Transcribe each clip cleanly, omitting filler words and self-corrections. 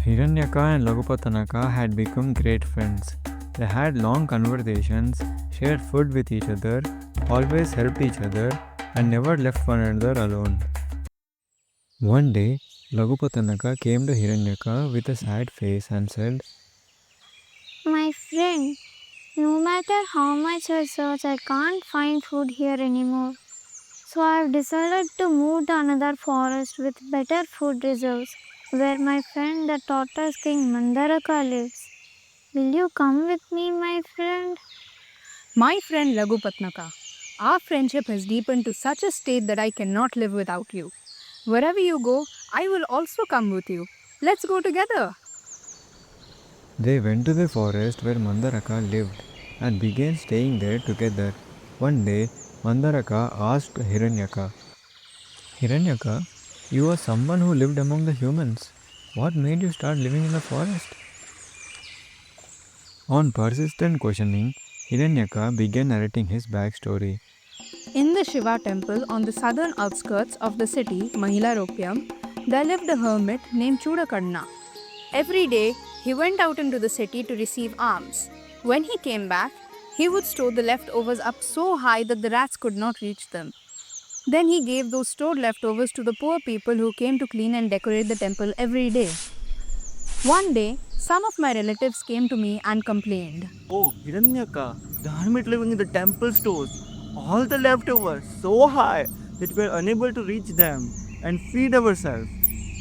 Hiranyaka and Lagupatanaka had become great friends. They had long conversations, shared food with each other, always helped each other, and never left one another alone. One day, Lagupatanaka came to Hiranyaka with a sad face and said, My friend, no matter how much I search, I can't find food here anymore. So I have decided to move to another forest with better food reserves where my friend the tortoise king Mandaraka lives. Will you come with me, my friend? My friend Lagupatnaka, our friendship has deepened to such a state that I cannot live without you. Wherever you go, I will also come with you. Let's go together. They went to the forest where Mandaraka lived and began staying there together. One day, Mandaraka asked Hiranyaka, Hiranyaka, you are someone who lived among the humans. What made you start living in the forest? On persistent questioning, Hiranyaka began narrating his backstory. In the Shiva temple on the southern outskirts of the city, Mahilaropyam, there lived a hermit named Chudakarna. Every day, he went out into the city to receive alms. When he came back, he would store the leftovers up so high that the rats could not reach them. Then he gave those stored leftovers to the poor people who came to clean and decorate the temple every day. One day, some of my relatives came to me and complained. Oh, Hiranyaka, the hermit living in the temple stores all the leftovers so high that we are unable to reach them and feed ourselves.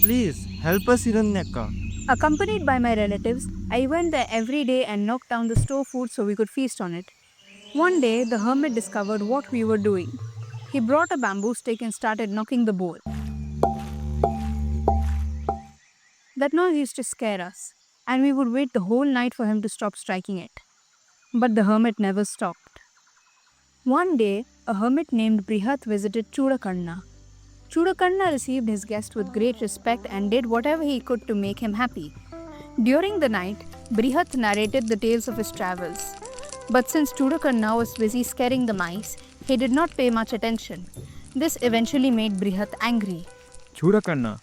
Please help us, Hiranyaka. Accompanied by my relatives, I went there every day and knocked down the store food so we could feast on it. One day, the hermit discovered what we were doing. He brought a bamboo stick and started knocking the bowl. That noise used to scare us, and we would wait the whole night for him to stop striking it. But the hermit never stopped. One day, a hermit named Brihat visited Chudakarna. Chudakarna received his guest with great respect and did whatever he could to make him happy. During the night, Brihat narrated the tales of his travels. But since Chudakarna was busy scaring the mice, he did not pay much attention. This eventually made Brihat angry. Chudakanna,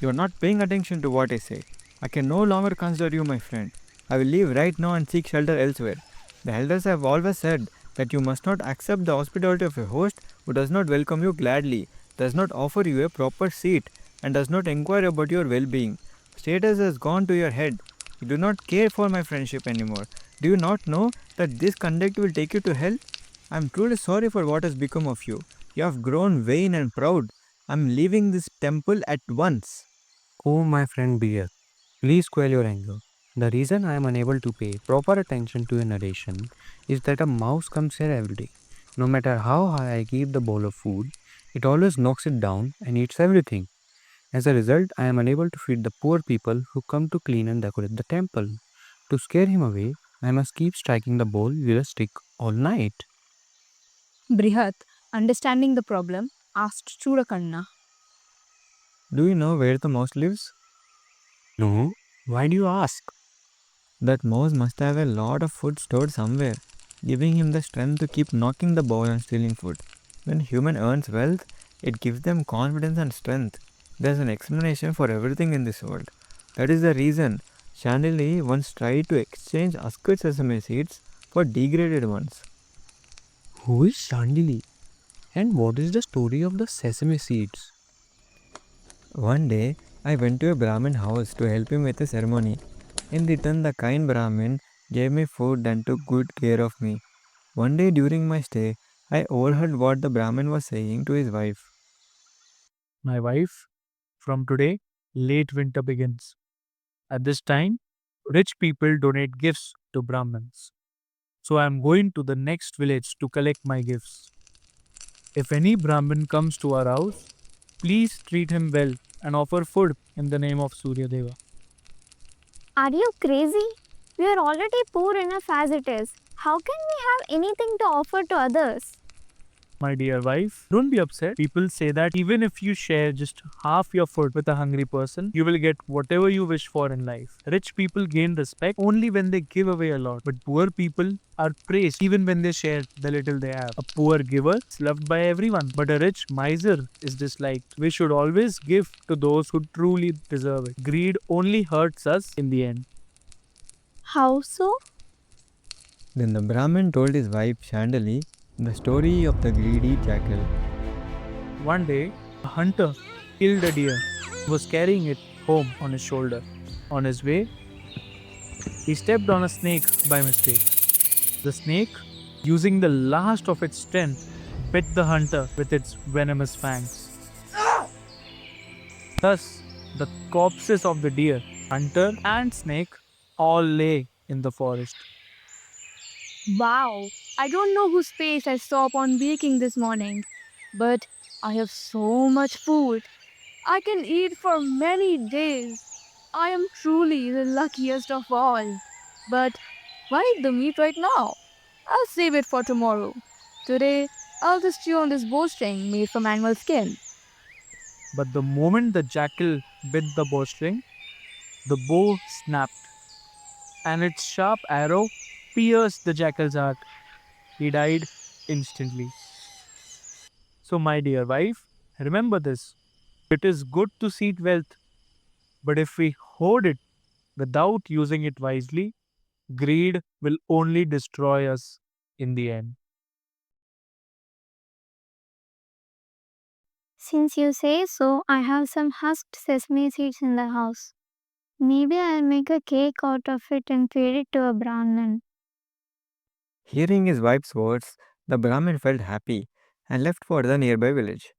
you are not paying attention to what I say. I can no longer consider you my friend. I will leave right now and seek shelter elsewhere. The elders have always said that you must not accept the hospitality of a host who does not welcome you gladly, does not offer you a proper seat, and does not inquire about your well being. Status has gone to your head. You do not care for my friendship anymore. Do you not know that this conduct will take you to hell? I am truly sorry for what has become of you. You have grown vain and proud. I am leaving this temple at once. Oh, my friend Beer, please quell your anger. The reason I am unable to pay proper attention to your narration is that a mouse comes here every day. No matter how high I keep the bowl of food, it always knocks it down and eats everything. As a result, I am unable to feed the poor people who come to clean and decorate the temple. To scare him away, I must keep striking the bowl with a stick all night. Brihat, understanding the problem, asked Chudakarna. Do you know where the mouse lives? No, why do you ask? That mouse must have a lot of food stored somewhere, giving him the strength to keep knocking the bowl and stealing food. When human earns wealth, it gives them confidence and strength. There's an explanation for everything in this world. That is the reason Chandelier once tried to exchange Askud sesame seeds for degraded ones. Who is Chandili? And what is the story of the sesame seeds? One day, I went to a Brahmin house to help him with a ceremony. In return, the kind Brahmin gave me food and took good care of me. One day during my stay, I overheard what the Brahmin was saying to his wife. My wife, from today, late winter begins. At this time, rich people donate gifts to Brahmins. So I am going to the next village to collect my gifts. If any Brahmin comes to our house, please treat him well and offer food in the name of Surya Deva. Are you crazy? We are already poor enough as it is. How can we have anything to offer to others? My dear wife, don't be upset. People say that even if you share just half your food with a hungry person, you will get whatever you wish for in life. Rich people gain respect only when they give away a lot, but poor people are praised even when they share the little they have. A poor giver is loved by everyone, but a rich miser is disliked. We should always give to those who truly deserve it. Greed only hurts us in the end. How so? Then the Brahmin told his wife Chandali the story of the greedy jackal. One day, a hunter killed a deer, was carrying it home on his shoulder. On his way, he stepped on a snake by mistake. The snake, using the last of its strength, bit the hunter with its venomous fangs. Thus, the corpses of the deer, hunter, and snake all lay in the forest. Wow, I don't know whose face I saw upon waking this morning, but I have so much food. I can eat for many days. I am truly the luckiest of all. But why eat the meat right now? I'll save it for tomorrow. Today, I'll just chew on this bowstring made from animal skin. But the moment the jackal bit the bowstring, the bow snapped, and its sharp arrow pierced the jackal's heart. He died instantly. So, my dear wife, remember this. It is good to seek wealth, but if we hoard it without using it wisely, greed will only destroy us in the end. Since you say so, I have some husked sesame seeds in the house. Maybe I'll make a cake out of it and feed it to a Brahmin. Hearing his wife's words, the Brahmin felt happy and left for the nearby village.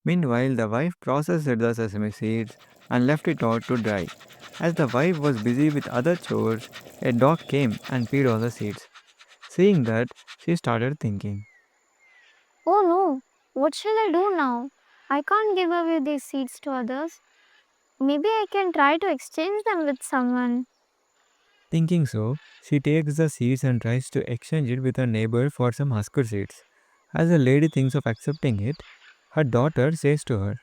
Meanwhile, the wife processed the sesame seeds and left it out to dry. As the wife was busy with other chores, a dog came and peed on the seeds. Seeing that, she started thinking. Oh no, what shall I do now? I can't give away these seeds to others. Maybe I can try to exchange them with someone. Thinking so, she takes the seeds and tries to exchange it with her neighbor for some husker seeds. As the lady thinks of accepting it, her daughter says to her,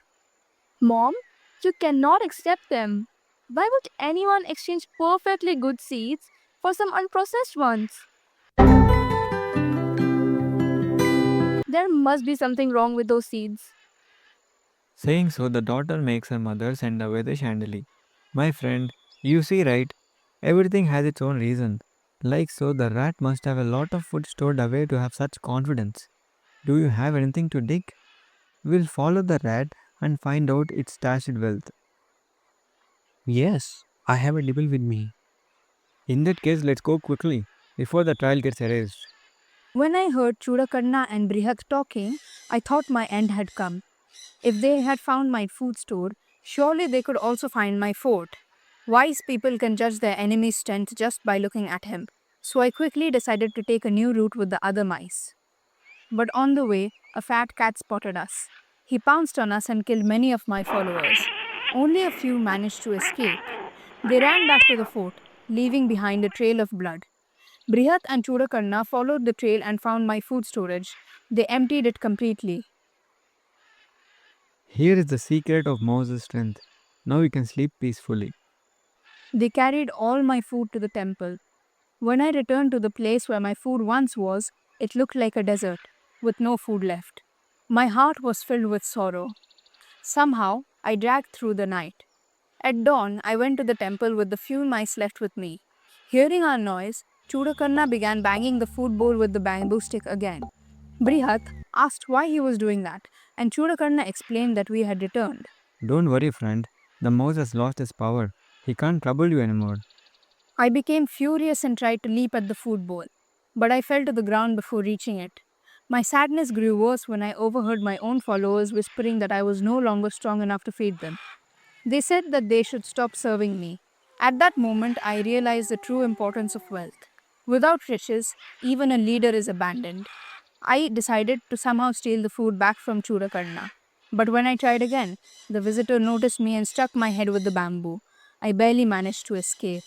Mom, you cannot accept them. Why would anyone exchange perfectly good seeds for some unprocessed ones? There must be something wrong with those seeds. saying so, the daughter makes her mother send away the chandelier. My friend, you see right, everything has its own reason. Like so, the rat must have a lot of food stored away to have such confidence. Do you have anything to dig? We'll follow the rat and find out its stashed wealth. Yes, I have a nibble with me. In that case, let's go quickly before the trial gets erased. When I heard Chudakarna and Brihat talking, I thought my end had come. If they had found my food store, surely they could also find my fort. Wise people can judge their enemy's strength just by looking at him, so I quickly decided to take a new route with the other mice. But on the way, a fat cat spotted us. He pounced on us and killed many of my followers. Only a few managed to escape. They ran back to the fort, leaving behind a trail of blood. Brihat and Chudakarna followed the trail and found my food storage. They emptied it completely. Here is the secret of Moses' strength. Now you can sleep peacefully. They carried all my food to the temple. When I returned to the place where my food once was, it looked like a desert, with no food left. My heart was filled with sorrow. Somehow, I dragged through the night. At dawn, I went to the temple with the few mice left with me. Hearing our noise, Chudakarna began banging the food bowl with the bamboo stick again. Brihat asked why he was doing that, and Chudakarna explained that we had returned. Don't worry, friend. The mouse has lost his power. He can't trouble you anymore. I became furious and tried to leap at the food bowl, but I fell to the ground before reaching it. My sadness grew worse when I overheard my own followers whispering that I was no longer strong enough to feed them. They said that they should stop serving me. At that moment, I realized the true importance of wealth. Without riches, even a leader is abandoned. I decided to somehow steal the food back from Churakarna. But when I tried again, the visitor noticed me and struck my head with the bamboo. I barely managed to escape.